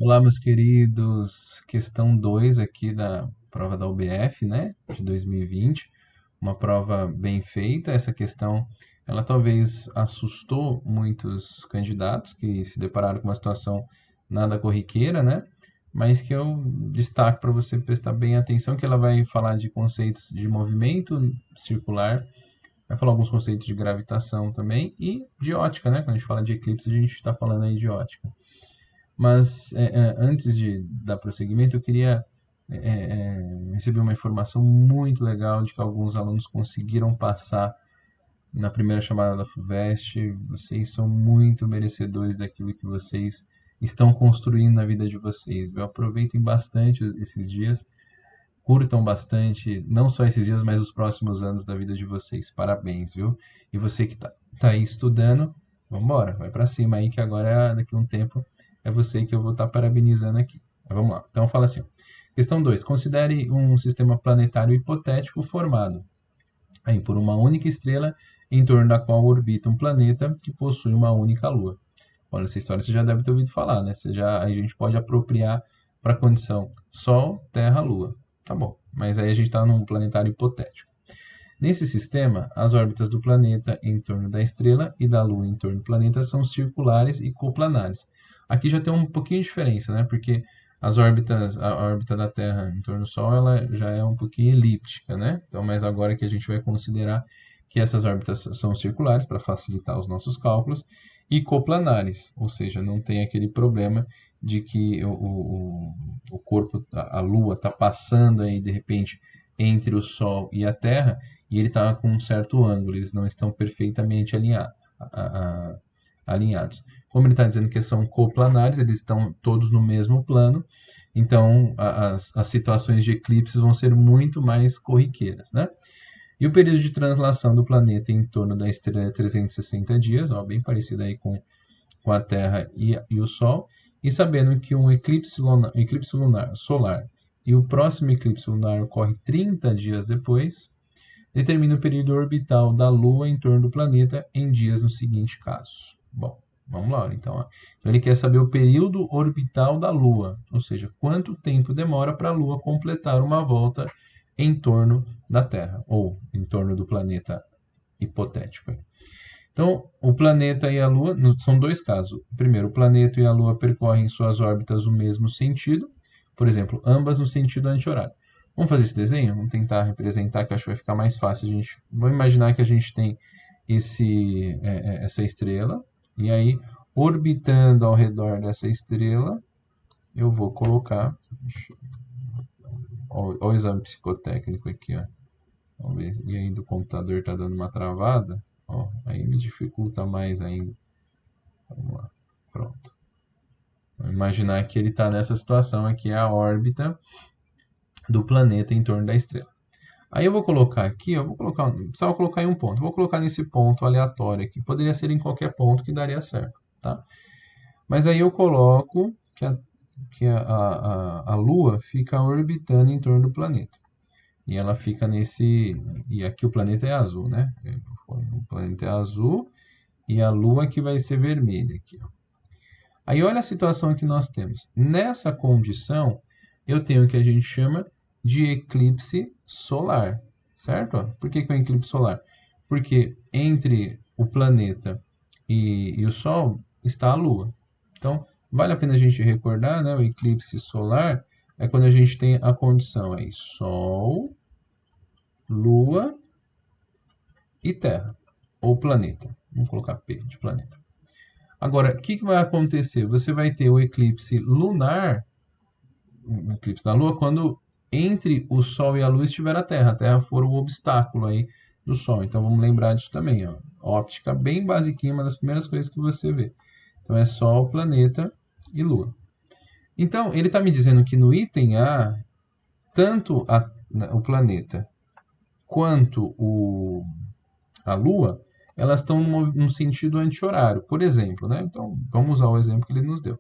Olá, meus queridos. Questão 2 aqui da prova da UBF, né, de 2020. Uma prova bem feita. Essa questão, ela talvez assustou muitos candidatos que se depararam com uma situação nada corriqueira, né? Mas que eu destaco para você prestar bem atenção, que ela vai falar de conceitos de movimento circular, vai falar alguns conceitos de gravitação também e de ótica, né? Quando a gente fala de eclipse, a gente está falando aí de ótica. Mas antes de dar prosseguimento, eu queria receber uma informação muito legal de que alguns alunos conseguiram passar na primeira chamada da FUVEST. Vocês são muito merecedores daquilo que vocês estão construindo na vida de vocês. Viu? Aproveitem bastante esses dias, curtam bastante, não só esses dias, mas os próximos anos da vida de vocês. Parabéns, viu? E você que tá aí estudando, vamos embora, vai para cima aí que agora, daqui a um tempo, é você que eu vou estar parabenizando aqui. Mas vamos lá. Então fala assim. Questão 2. Considere um sistema planetário hipotético formado aí por uma única estrela em torno da qual orbita um planeta que possui uma única lua. Olha, essa história você já deve ter ouvido falar, né? A gente pode apropriar para a condição Sol, Terra, Lua. Tá bom, mas aí a gente está num planetário hipotético. Nesse sistema, as órbitas do planeta em torno da estrela e da Lua em torno do planeta são circulares e coplanares. Aqui já tem um pouquinho de diferença, né? Porque a órbita da Terra em torno do Sol, ela já é um pouquinho elíptica, né? Então, mas agora que a gente vai considerar que essas órbitas são circulares para facilitar os nossos cálculos e coplanares, ou seja, não tem aquele problema de que o corpo, a Lua está passando aí de repente entre o Sol e a Terra e ele está com um certo ângulo, eles não estão perfeitamente alinhados. Como ele está dizendo que são coplanares, eles estão todos no mesmo plano, então as situações de eclipses vão ser muito mais corriqueiras, né? E o período de translação do planeta em torno da estrela é 360 dias, ó, bem parecido aí com a Terra e o Sol, e sabendo que um eclipse lunar solar e o próximo eclipse lunar ocorre 30 dias depois, determina o período orbital da Lua em torno do planeta em dias no seguinte caso. Bom, vamos lá, então. Ó. Então ele quer saber o período orbital da Lua, ou seja, quanto tempo demora para a Lua completar uma volta em torno da Terra, ou em torno do planeta hipotético. Então, o planeta e a Lua, são dois casos. Primeiro, o planeta e a Lua percorrem suas órbitas no mesmo sentido, por exemplo, ambas no sentido anti-horário. Vamos fazer esse desenho? Vamos tentar representar, que eu acho que vai ficar mais fácil. Vamos imaginar que a gente tem essa estrela, e aí, orbitando ao redor dessa estrela, eu vou colocar. Olha o exame psicotécnico aqui, ó. Vamos ver. E aí do computador está dando uma travada. Ó, aí me dificulta mais ainda. Vamos lá. Pronto. Vamos imaginar que ele está nessa situação aqui, a órbita do planeta em torno da estrela. Aí eu vou colocar aqui, eu vou colocar, precisava colocar em um ponto. Eu vou colocar nesse ponto aleatório aqui. Poderia ser em qualquer ponto que daria certo, tá? Mas aí eu coloco que a Lua fica orbitando em torno do planeta. E ela fica nesse. E aqui o planeta é azul, né? O planeta é azul e a Lua que vai ser vermelha aqui. Ó. Aí olha a situação que nós temos. Nessa condição, eu tenho o que a gente chama de eclipse solar, certo? Por que é um eclipse solar? Porque entre o planeta e o Sol está a Lua. Então, vale a pena a gente recordar, né? O eclipse solar é quando a gente tem a condição aí Sol, Lua e Terra, ou planeta. Vamos colocar P de planeta. Agora, o que vai acontecer? Você vai ter o eclipse lunar, o eclipse da Lua, quando entre o Sol e a Lua estiver a Terra for o obstáculo aí do Sol. Então vamos lembrar disso também. Ó. Óptica bem basiquinha, uma das primeiras coisas que você vê. Então é Sol, planeta e Lua. Então ele está me dizendo que no item A, tanto o planeta quanto a Lua, elas estão num sentido anti-horário, por exemplo. Né? Então, vamos usar o exemplo que ele nos deu.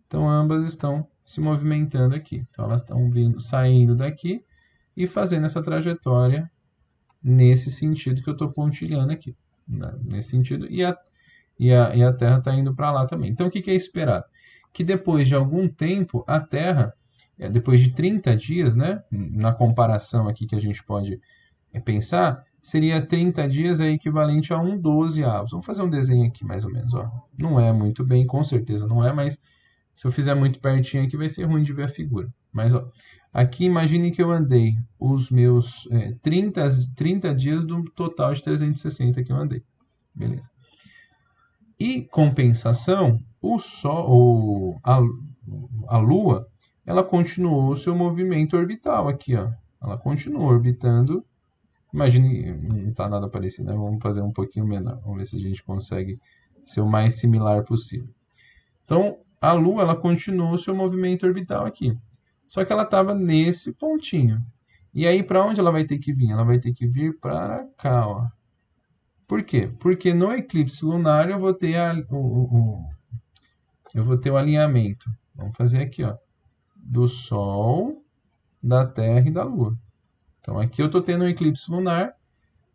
Então, ambas estão se movimentando aqui. Então, elas estão saindo daqui e fazendo essa trajetória nesse sentido que eu estou pontilhando aqui. Né? Nesse sentido, e a Terra está indo para lá também. Então, o que é esperado? que depois de algum tempo, a Terra, depois de 30 dias, né, na comparação aqui que a gente pode pensar, seria 30 dias equivalente a um 12avos. Vamos fazer um desenho aqui mais ou menos. Ó. Não é muito bem, com certeza não é, mas se eu fizer muito pertinho aqui vai ser ruim de ver a figura. Mas ó, aqui imagine que eu andei os meus 30 dias do total de 360 que eu andei. Beleza. E compensação, o Sol, a Lua, ela continuou o seu movimento orbital aqui, ó. Ela continuou orbitando. Imagine, não está nada parecido, né? Vamos fazer um pouquinho menor. Vamos ver se a gente consegue ser o mais similar possível. Então, a Lua, ela continuou o seu movimento orbital aqui. Só que ela estava nesse pontinho. E aí, para onde ela vai ter que vir? Ela vai ter que vir para cá, ó. Por quê? Porque no eclipse lunar eu vou ter, o alinhamento. Vamos fazer aqui, ó, do Sol, da Terra e da Lua. Então aqui eu estou tendo um eclipse lunar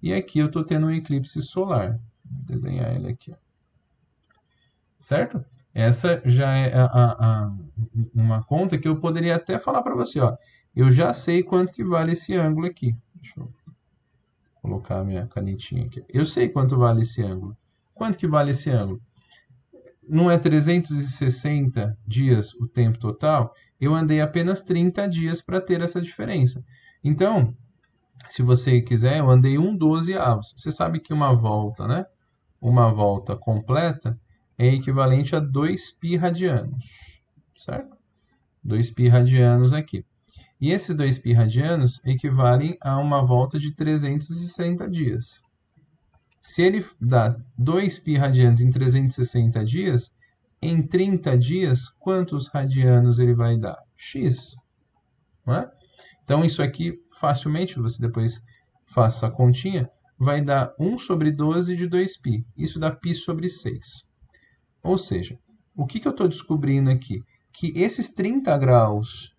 e aqui eu estou tendo um eclipse solar. Vou desenhar ele aqui, ó. Certo? Essa já é uma conta que eu poderia até falar para você, ó. Eu já sei quanto que vale esse ângulo aqui. Deixa eu colocar a minha canetinha aqui. Eu sei quanto vale esse ângulo. Quanto que vale esse ângulo? Não é 360 dias o tempo total? Eu andei apenas 30 dias para ter essa diferença. Então, se você quiser, eu andei um 12avos. Você sabe que uma volta, né? Uma volta completa é equivalente a 2π radianos. Certo? 2π radianos aqui. E esses 2π radianos equivalem a uma volta de 360 dias. Se ele dá 2π radianos em 360 dias, em 30 dias, quantos radianos ele vai dar? X. Não é? Então, isso aqui, facilmente, você depois faça a continha, vai dar 1 sobre 12 de 2π. Isso dá π sobre 6. Ou seja, o que eu estou descobrindo aqui? Que esses 30 graus,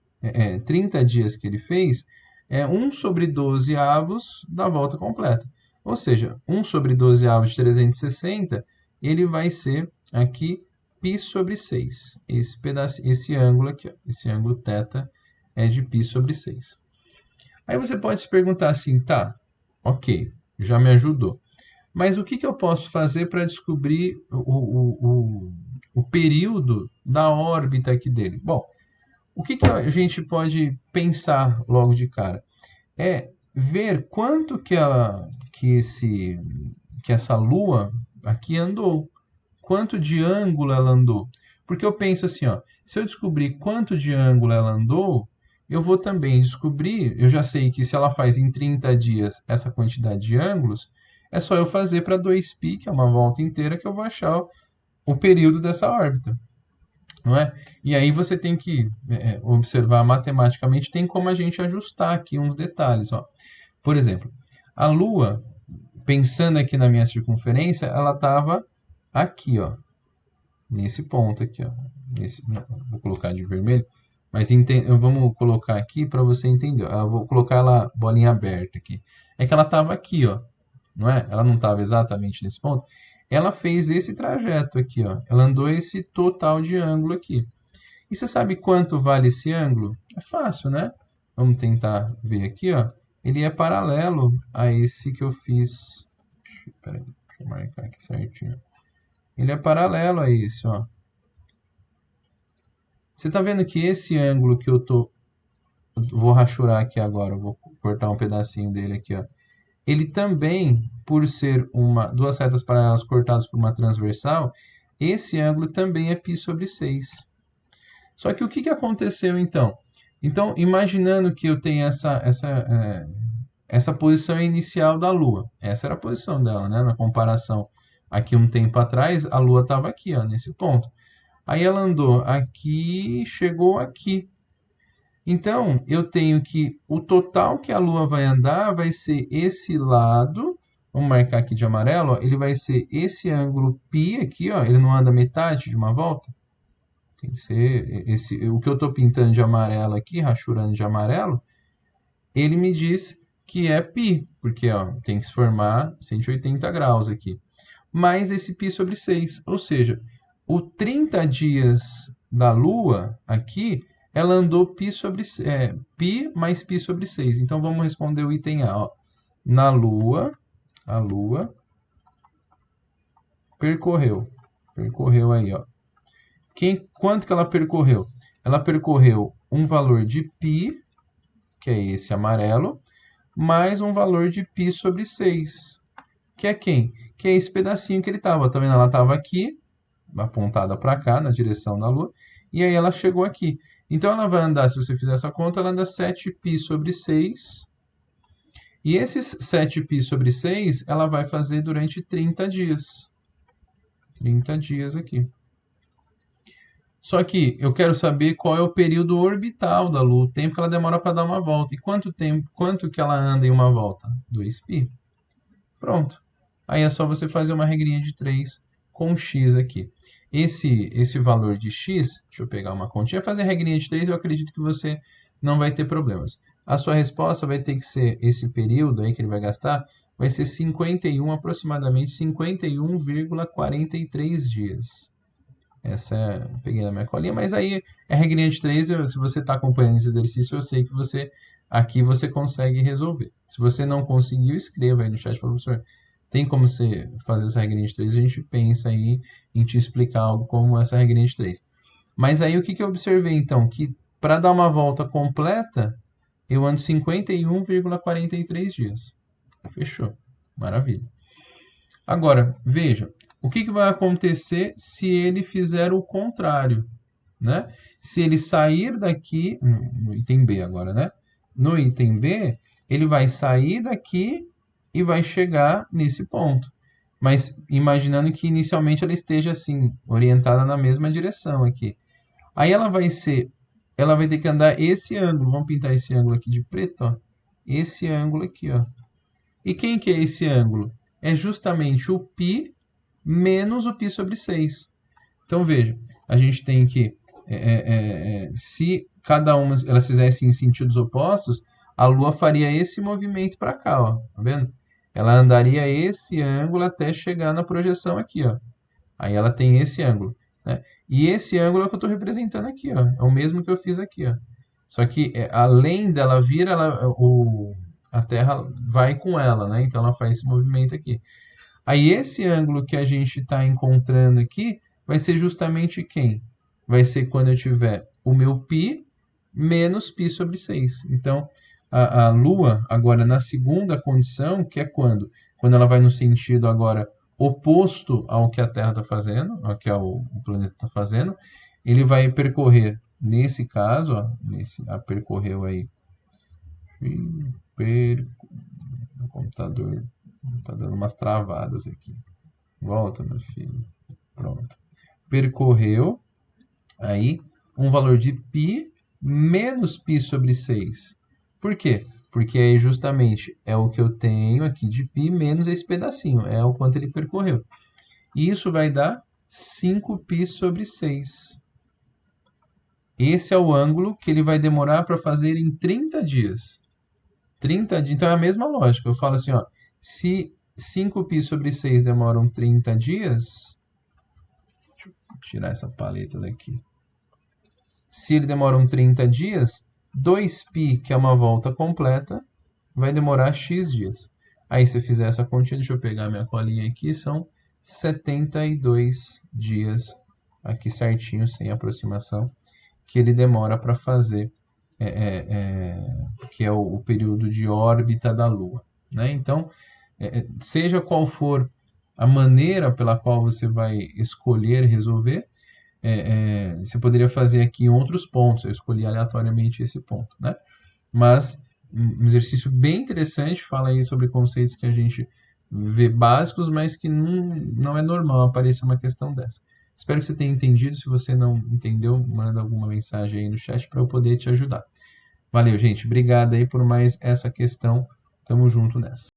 30 dias que ele fez, é 1 sobre 12avos da volta completa. Ou seja, 1 sobre 12avos de 360, ele vai ser aqui π sobre 6. Esse ângulo aqui, ó, esse ângulo θ é de π sobre 6. Aí você pode se perguntar assim, tá, ok, já me ajudou. Mas o que eu posso fazer para descobrir o período da órbita aqui dele? Bom, o que a gente pode pensar logo de cara? É ver quanto que essa Lua aqui andou. Quanto de ângulo ela andou. Porque eu penso assim, ó, se eu descobrir quanto de ângulo ela andou, eu vou também descobrir, eu já sei que se ela faz em 30 dias essa quantidade de ângulos, é só eu fazer para 2π, que é uma volta inteira, que eu vou achar o período dessa órbita. Não é? E aí você tem que observar matematicamente, tem como a gente ajustar aqui uns detalhes. Ó. Por exemplo, a Lua, pensando aqui na minha circunferência, ela estava aqui, ó, nesse ponto aqui, ó. Vou colocar de vermelho, mas vamos colocar aqui para você entender. Eu vou colocar ela bolinha aberta aqui. É que ela estava aqui, ó, não é? Ela não estava exatamente nesse ponto. Ela fez esse trajeto aqui, ó. Ela andou esse total de ângulo aqui. E você sabe quanto vale esse ângulo? É fácil, né? Vamos tentar ver aqui, ó. Ele é paralelo a esse que eu fiz. Peraí, deixa eu marcar aqui certinho. Ele é paralelo a esse, ó. Você está vendo que esse ângulo que eu vou rachurar aqui agora, eu vou cortar um pedacinho dele aqui, ó. Ele também, por ser duas retas paralelas cortadas por uma transversal, esse ângulo também é π sobre 6. Só que o que aconteceu então? Então, imaginando que eu tenho essa posição inicial da Lua. Essa era a posição dela, né? Na comparação aqui um tempo atrás, a Lua estava aqui, ó, nesse ponto. Aí ela andou aqui e chegou aqui. Então, eu tenho que o total que a Lua vai andar vai ser esse lado. Vamos marcar aqui de amarelo. Ó, ele vai ser esse ângulo π aqui. Ó, ele não anda metade de uma volta. Tem que ser o que eu estou pintando de amarelo aqui, rachurando de amarelo, ele me diz que é π, porque ó, tem que se formar 180 graus aqui. Mais esse π sobre 6. Ou seja, o 30 dias da Lua aqui, ela andou π mais π sobre 6. Então, vamos responder o item A. Ó. Na Lua, a Lua percorreu aí, ó. Quanto que ela percorreu? Ela percorreu um valor de π, que é esse amarelo, mais um valor de π sobre 6, que é quem? Que é esse pedacinho que ele estava. Tá vendo? Ela estava aqui, apontada para cá, na direção da Lua, e aí ela chegou aqui. Então, ela vai andar, se você fizer essa conta, ela anda 7π sobre 6. E esses 7π sobre 6, ela vai fazer durante 30 dias. 30 dias aqui. Só que eu quero saber qual é o período orbital da Lua, o tempo que ela demora para dar uma volta. E quanto que ela anda em uma volta? 2π. Pronto. Aí é só você fazer uma regrinha de 3 com x aqui. Esse valor de x, deixa eu pegar uma continha, fazer regrinha de 3, eu acredito que você não vai ter problemas. A sua resposta vai ter que ser, esse período aí que ele vai gastar, vai ser aproximadamente 51,43 dias. Essa peguei na minha colinha, mas aí é regrinha de 3, se você está acompanhando esse exercício, eu sei que aqui você consegue resolver. Se você não conseguiu, escreva aí no chat, professor. Tem como você fazer essa regrinha de 3? A gente pensa aí em te explicar algo como essa regrinha de 3. Mas aí o que eu observei então? Que para dar uma volta completa, eu ando 51,43 dias. Fechou. Maravilha. Agora, veja, o que vai acontecer se ele fizer o contrário, né? Se ele sair daqui, no item B agora, né? No item B, ele vai sair daqui e vai chegar nesse ponto. Mas imaginando que inicialmente ela esteja assim, orientada na mesma direção aqui. Aí ela vai ter que andar esse ângulo. Vamos pintar esse ângulo aqui de preto, ó. Esse ângulo aqui, ó. E quem que é esse ângulo? É justamente o π menos o π sobre 6. Então, veja, a gente tem que, se cada uma elas fizessem em sentidos opostos, a Lua faria esse movimento para cá, ó, tá vendo? Ela andaria esse ângulo até chegar na projeção aqui, ó. Aí ela tem esse ângulo, né? E esse ângulo é o que eu estou representando aqui, ó. É o mesmo que eu fiz aqui, ó. Só que além dela vir, a Terra vai com ela, né? Então ela faz esse movimento aqui. Aí esse ângulo que a gente está encontrando aqui vai ser justamente quem? Vai ser quando eu tiver o meu π menos π sobre 6. Então, a Lua, agora na segunda condição, que é quando? Quando ela vai no sentido agora oposto ao que a Terra está fazendo, ao que o planeta está fazendo, ele vai percorrer, nesse caso, ó, percorreu aí, o computador está dando umas travadas aqui. Volta, meu filho. Pronto. Percorreu aí um valor de π menos π sobre 6. Por quê? Porque aí justamente é o que eu tenho aqui de π menos esse pedacinho. É o quanto ele percorreu. E isso vai dar 5π sobre 6. Esse é o ângulo que ele vai demorar para fazer em 30 dias. 30 dias. Então é a mesma lógica. Eu falo assim, ó, se 5π sobre 6 demoram 30 dias... Deixa eu tirar essa paleta daqui. Se ele demora 30 dias, 2π, que é uma volta completa, vai demorar x dias. Aí, se eu fizer essa continha, deixa eu pegar minha colinha aqui, são 72 dias, aqui certinho, sem aproximação, que ele demora para fazer, que é o período de órbita da Lua, né? Então, seja qual for a maneira pela qual você vai escolher resolver, você poderia fazer aqui em outros pontos. Eu escolhi aleatoriamente esse ponto, né? Mas um exercício bem interessante, fala aí sobre conceitos que a gente vê básicos, mas que não é normal aparecer uma questão dessa. Espero que você tenha entendido. Se você não entendeu, manda alguma mensagem aí no chat para eu poder te ajudar. Valeu, gente. Obrigado aí por mais essa questão. Tamo junto nessa.